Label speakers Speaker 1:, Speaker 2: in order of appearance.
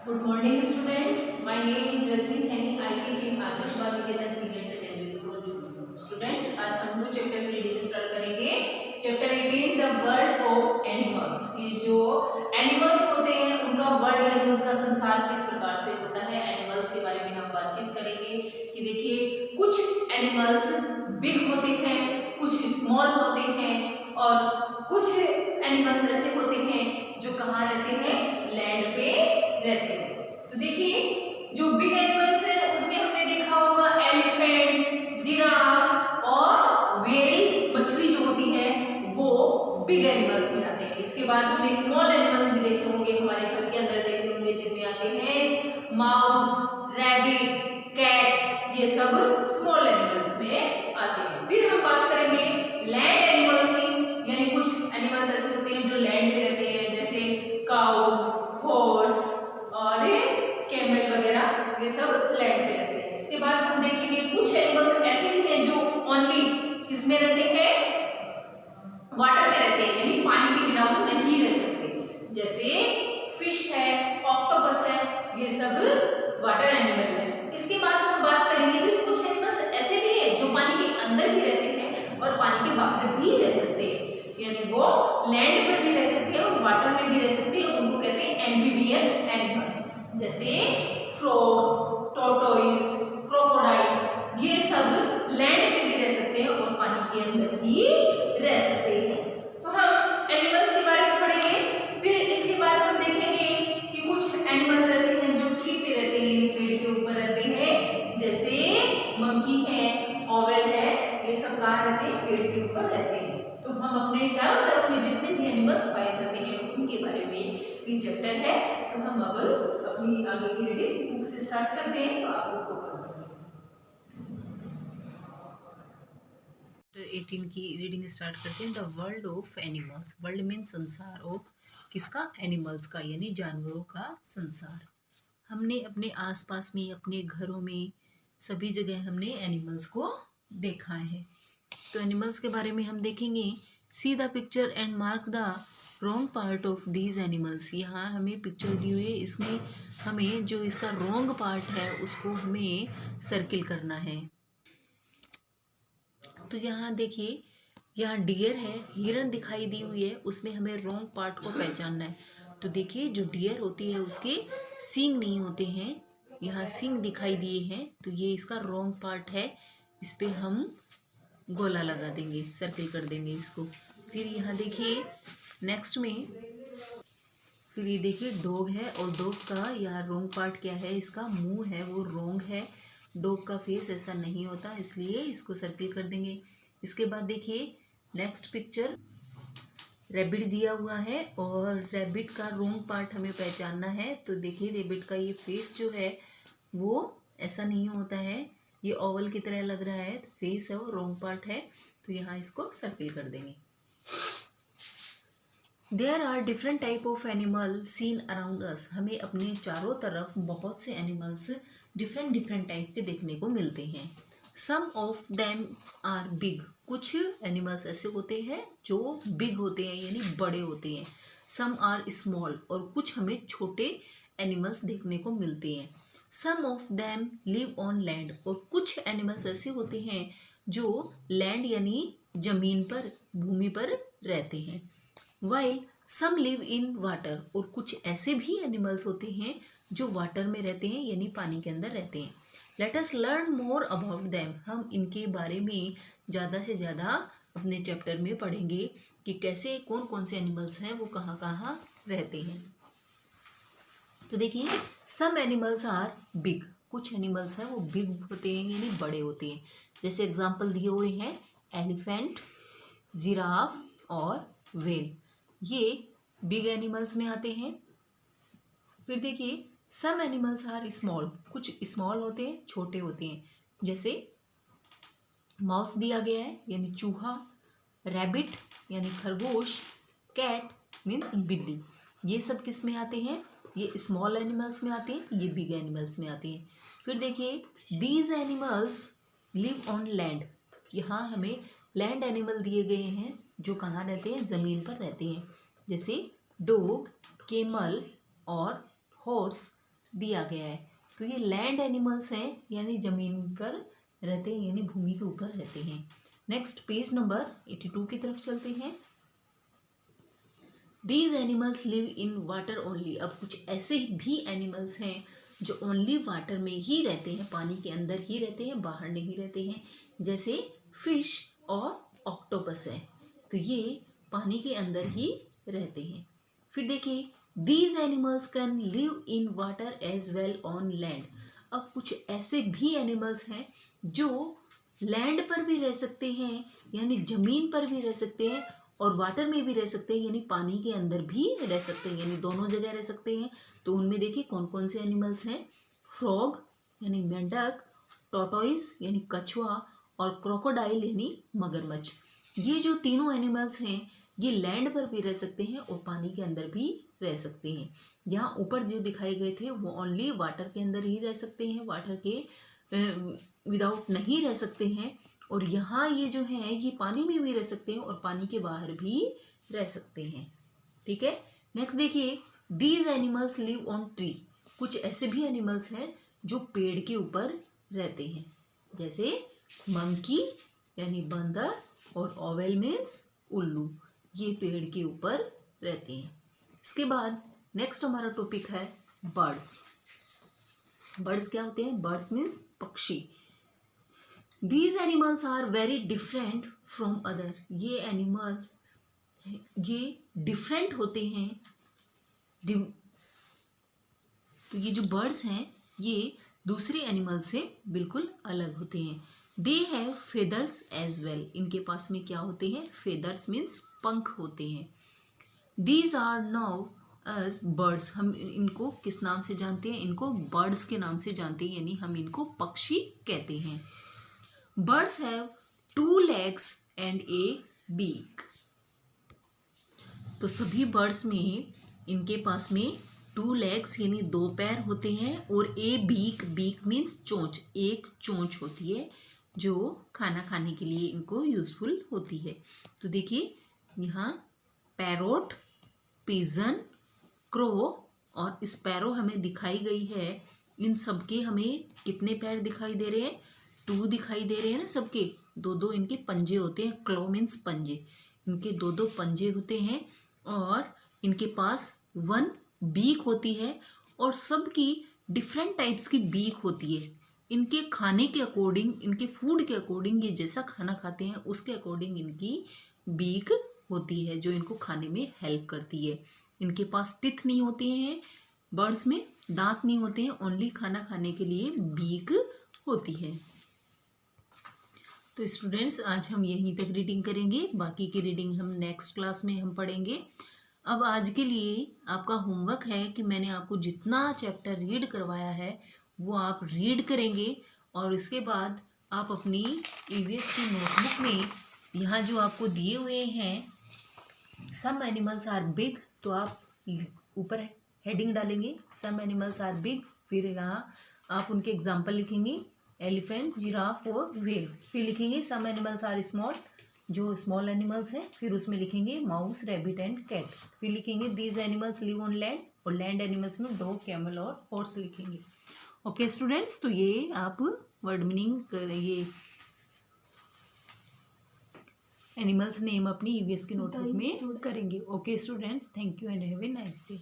Speaker 1: Good morning, students. My name is Rajni Saini, IKG Adarsh Bal Niketan senior secondary school जुबली। Students, आज हम new chapter की reading start करेंगे। Chapter 18 the world of animals. ये जो animals होते हैं उनका वर्ल्ड यानी उनका संसार किस प्रकार से होता है, एनिमल्स के बारे में हम बातचीत करेंगे। कि देखिए, कुछ एनिमल्स बिग होते हैं, कुछ स्मॉल होते हैं और कुछ एनिमल्स ऐसे होते हैं जो कहाँ रहते हैं, लैंड पे रहते हैं। तो देखिए, जो बिग एनिमल्स है उसमें हमने देखा होगा एलिफेंट, जिराफ और व्हेल मछली जो होती है वो बिग एनिमल्स में आते हैं। इसके बाद हमने स्मॉल एनिमल्स भी देखे होंगे, हमारे घर के अंदर देखे होंगे, जिनमें आते हैं माउस, रैबिट, कैट, ये सब स्मॉल एनिमल्स में आते हैं। फिर हम बात करेंगे लैंड एनिमल्स की, यानी कुछ एनिमल्स ऐसे होते हैं जो लैंड पे रहते हैं, जैसे काऊ, हॉर्स और कैमल वगैरह, ये सब लैंड पे रहते हैं। इसके बाद हम देखेंगे कुछ एनिमल्स ऐसे भी हैं जो ओनली किसमें रहते हैं, वाटर में रहते हैं, यानी पानी के बिना वो नहीं रह सकते, जैसे फिश है, ऑक्टोपस है, ये सब वाटर एनिमल है। इसके बाद हम बात करेंगे कि कुछ एनिमल्स ऐसे भी हैं जो पानी के अंदर भी रहते हैं और पानी के बाहर भी रह सकते हैं, यानी वो लैंड पर भी रह सकते हैं और वाटर में भी रह सकते हैं। उनको कहते हैं एम्फीबियन एनिमल्स, जैसे फ्रॉग, टोर्टोइस, क्रोकोडाइल, ये सब लैंड पे भी रह सकते हैं और पानी के अंदर भी रह सकते हैं। तो हम एनिमल्स के बारे में पढ़ेंगे। फिर इसके बाद हम देखेंगे कि कुछ एनिमल्स ऐसे हैं जो ट्री पे रहते हैं, पेड़ के ऊपर रहते हैं, जैसे मंकी है, ऑवेल है, ये सब कहाँ रहते हैं, पेड़ के ऊपर रहते हैं। तो हम अपने चारों तरफ में जितने भी एनिमल्स पाए जाते हैं उनके बारे में ये चैप्टर है। तो हम अब अपनी आगे की रीडिंग बुक से स्टार्ट करते हैं। तो आप बुक को पढ़ेंगे।
Speaker 2: 18 की रीडिंग स्टार्ट करते हैं। The world of animals. World mean संसार, ऑफ किसका, एनिमल्स का, यानी जानवरों का संसार। हमने अपने आसपास में, अपने घरों में, सभी जगह हमने एनिमल्स को देखा है। तो एनिमल्स के बारे में हम देखेंगे। See the picture and mark the wrong part of these animals. यहाँ हमें पिक्चर दी हुई है, इसमें हमें जो इसका रॉन्ग पार्ट है उसको हमें सर्किल करना है। तो यहाँ देखिए, यहाँ डियर है, हिरन दिखाई दी हुई है, उसमें हमें रॉन्ग पार्ट को पहचानना है। तो देखिए, जो डियर होती है उसके सींग नहीं होते हैं, यहाँ सींग दिखाई दिए हैं, तो ये इसका रॉन्ग पार्ट है। इस पे हम गोला लगा देंगे, सर्किल कर देंगे इसको। फिर यहाँ देखिए नेक्स्ट में, फिर ये देखिए डॉग है, और डॉग का यहाँ रॉन्ग पार्ट क्या है, इसका मुंह है वो रॉन्ग है। डॉग का फेस ऐसा नहीं होता, इसलिए इसको सर्किल कर देंगे। इसके बाद देखिए नेक्स्ट पिक्चर, रैबिट दिया हुआ है और रैबिट का रॉन्ग पार्ट हमें पहचानना है। तो देखिए रैबिट का ये फेस जो है वो ऐसा नहीं होता है, ये ओवल की तरह लग रहा है, तो फेस है वो रॉन्ग पार्ट है, तो यहाँ इसको सर्किल कर देंगे। There are different type of animal seen around us. हमें अपने चारों तरफ बहुत से एनिमल्स डिफरेंट डिफरेंट टाइप के देखने को मिलते हैं। Some of them are big. कुछ एनिमल्स ऐसे होते हैं जो बिग होते हैं, यानी बड़े होते हैं। सम आर स्मॉल, और कुछ हमें छोटे एनिमल्स देखने को मिलते हैं। Some of them live on land, और कुछ एनिमल्स ऐसे होते हैं जो लैंड यानी जमीन पर, भूमि पर रहते हैं। While some live in water, और कुछ ऐसे भी एनिमल्स होते हैं जो वाटर में रहते हैं, यानी पानी के अंदर रहते हैं। Let us learn more about them. हम इनके बारे में ज़्यादा से ज़्यादा अपने चैप्टर में पढ़ेंगे कि कैसे, कौन कौन से एनिमल्स हैं, वो कहाँ कहाँ रहते हैं। तो देखिए, सम एनिमल्स आर बिग। कुछ एनिमल्स हैं वो बिग होते हैं, यानी बड़े होते हैं। जैसे एग्जाम्पल दिए हुए हैं एलिफेंट, जिराफ और व्हेल, ये बिग एनिमल्स में आते हैं। फिर देखिए, सम एनिमल्स आर स्मॉल। कुछ स्मॉल होते हैं, छोटे होते हैं। जैसे माउस दिया गया है, यानी चूहा, रैबिट यानी खरगोश, कैट मीन्स बिल्ली, ये सब किस में आते हैं, ये स्मॉल एनिमल्स में आते हैं, ये बिग एनिमल्स में आते हैं। फिर देखिए, these animals live on land. यहाँ हमें लैंड एनिमल दिए गए हैं जो कहाँ रहते हैं, ज़मीन पर रहते हैं। जैसे डॉग, केमल और हॉर्स, दिया गया है। तो ये लैंड एनिमल्स हैं, यानी ज़मीन पर रहते हैं, यानी भूमि के ऊपर रहते हैं। नेक्स्ट पेज नंबर 82 की तरफ चलते हैं। These animals live in water only. अब कुछ ऐसे भी एनिमल्स हैं जो ओनली वाटर में ही रहते हैं, पानी के अंदर ही रहते हैं, बाहर नहीं रहते हैं, जैसे फिश और ऑक्टोपस है। तो ये पानी के अंदर ही रहते हैं। फिर देखिए, these animals can live in water as well on land. अब कुछ ऐसे भी एनिमल्स हैं जो लैंड पर भी रह सकते हैं, यानी ज़मीन पर भी रह सकते हैं, और वाटर में भी रह सकते हैं, यानी पानी के अंदर भी रह सकते हैं, यानी दोनों जगह रह सकते हैं। तो उनमें देखिए कौन कौन से एनिमल्स हैं। फ्रॉग यानी मेंढक, टॉर्टोइस यानी कछुआ, और क्रोकोडाइल यानी मगरमच्छ। ये जो तीनों एनिमल्स हैं ये लैंड पर भी रह सकते हैं और पानी के अंदर भी रह सकते हैं। यहाँ ऊपर जो दिखाए गए थे वो ओनली वाटर के अंदर ही रह सकते हैं, वाटर के विदाउट नहीं रह सकते हैं। और यहाँ ये जो है ये पानी में भी रह सकते हैं और पानी के बाहर भी रह सकते हैं। ठीक है। नेक्स्ट देखिए, these animals live on tree. कुछ ऐसे भी एनिमल्स हैं जो पेड़ के ऊपर रहते हैं, जैसे मंकी यानी बंदर, और ओवेल मीन्स उल्लू। ये पेड़ के ऊपर रहते हैं। इसके बाद नेक्स्ट हमारा टॉपिक है बर्ड्स। बर्ड्स क्या होते हैं? बर्ड्स मीन्स पक्षी। These animals are very different from other. ये एनिमल्स ये डिफरेंट होते हैं। तो ये जो बर्ड्स हैं ये दूसरे एनिमल से बिल्कुल अलग होते हैं। They have feathers as well. इनके पास में क्या होते हैं? फेदर्स मीन्स पंख होते हैं। These are now as birds. हम इनको किस नाम से जानते हैं? इनको बर्ड्स के नाम से जानते हैं, यानी हम इनको पक्षी कहते हैं। Birds have 2 legs and a beak. तो सभी बर्ड्स में इनके पास में 2 legs यानी 2 पैर होते हैं, और ए बीक, बीक मीन्स चोंच, एक चोंच होती है जो खाना खाने के लिए इनको यूजफुल होती है। तो देखिए यहाँ पैरोट, पिजन, क्रो और स्पैरो हमें दिखाई गई है। इन सबके हमें कितने पैर दिखाई दे रहे हैं? 2 दिखाई दे रहे हैं ना सबके। 2-2 इनके पंजे होते हैं। क्लो मीन्स पंजे। इनके 2-2 पंजे होते हैं और इनके पास 1 बीक होती है, और सबकी डिफरेंट टाइप्स की बीक होती है। इनके खाने के अकॉर्डिंग, इनके फूड के अकॉर्डिंग, ये जैसा खाना खाते हैं उसके अकॉर्डिंग इनकी बीक होती है जो इनको खाने में हेल्प करती है। इनके पास टिथ नहीं होते हैं, बर्ड्स में दांत नहीं होते हैं, ओनली खाना खाने के लिए बीक होती है। तो स्टूडेंट्स आज हम यहीं तक रीडिंग करेंगे, बाकी की रीडिंग हम नेक्स्ट क्लास में हम पढ़ेंगे। अब आज के लिए आपका होमवर्क है कि मैंने आपको जितना चैप्टर रीड करवाया है वो आप रीड करेंगे, और इसके बाद आप अपनी ईवीएस की नोटबुक में यहाँ जो आपको दिए हुए हैं सम एनिमल्स आर बिग, तो आप ऊपर हेडिंग डालेंगे सम एनिमल्स आर बिग, फिर यहाँ आप उनके एग्जाम्पल लिखेंगे, एलिफेंट, जिराफ और व्हेल। फिर लिखेंगे सम एनिमल्स आर स्मॉल, जो स्मॉल एनिमल्स हैं, फिर उसमें लिखेंगे माउस, रैबिट एंड कैट। फिर लिखेंगे these animals live on land, और लैंड एनिमल्स में डॉग, कैमल और हॉर्स लिखेंगे। ओके स्टूडेंट्स, तो ये आप वर्ड मीनिंग ये एनिमल्स नेम अपनी ईवीएस की नोटबुक में करेंगे। Okay students, thank you and have a nice day.